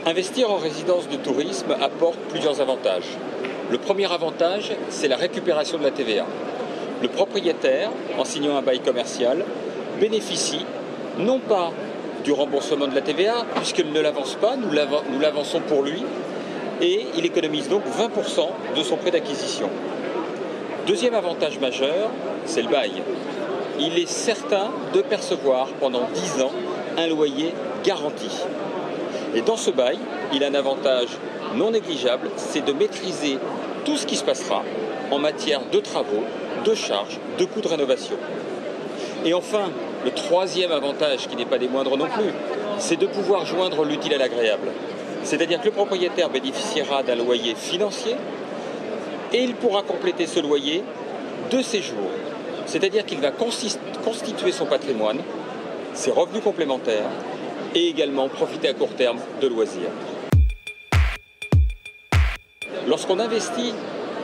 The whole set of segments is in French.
Investir en résidence de tourisme apporte plusieurs avantages. Le premier avantage, c'est la récupération de la TVA. Le propriétaire, en signant un bail commercial, bénéficie non pas du remboursement de la TVA, puisqu'il ne l'avance pas, nous l'avançons pour lui, et il économise donc 20% de son prix d'acquisition. Deuxième avantage majeur, c'est le bail. Il est certain de percevoir pendant 10 ans un loyer garanti. Et dans ce bail, il a un avantage non négligeable, c'est de maîtriser tout ce qui se passera en matière de travaux, de charges, de coûts de rénovation. Et enfin, le troisième avantage, qui n'est pas des moindres non plus, c'est de pouvoir joindre l'utile à l'agréable. C'est-à-dire que le propriétaire bénéficiera d'un loyer financier et il pourra compléter ce loyer de séjour. C'est-à-dire qu'il va constituer son patrimoine, ses revenus complémentaires et également profiter à court terme de loisirs. Lorsqu'on investit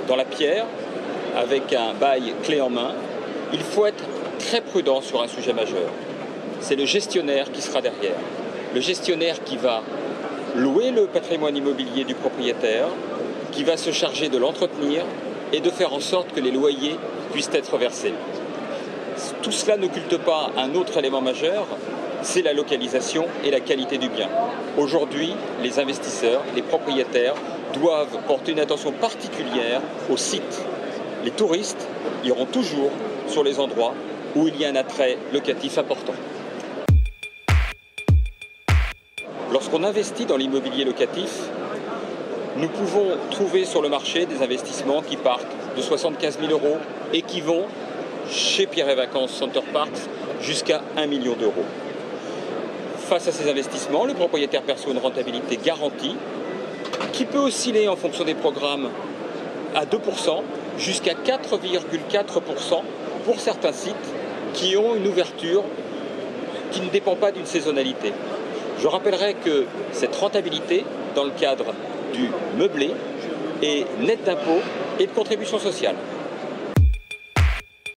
dans la pierre avec un bail clé en main, il faut être très prudent sur un sujet majeur. C'est le gestionnaire qui sera derrière. Le gestionnaire qui va louer le patrimoine immobilier du propriétaire, qui va se charger de l'entretenir et de faire en sorte que les loyers puissent être versés. Tout cela n'occulte pas un autre élément majeur, c'est la localisation et la qualité du bien. Aujourd'hui, les investisseurs, les propriétaires doivent porter une attention particulière aux sites. Les touristes iront toujours sur les endroits où il y a un attrait locatif important. Lorsqu'on investit dans l'immobilier locatif, nous pouvons trouver sur le marché des investissements qui partent de 75 000 € et qui vont, chez Pierre et Vacances Center Parcs, jusqu'à 1 million d'euros. Face à ces investissements, le propriétaire perçoit une rentabilité garantie qui peut osciller en fonction des programmes à 2% jusqu'à 4,4% pour certains sites qui ont une ouverture qui ne dépend pas d'une saisonnalité. Je rappellerai que cette rentabilité, dans le cadre du meublé, est nette d'impôts et de contributions sociales.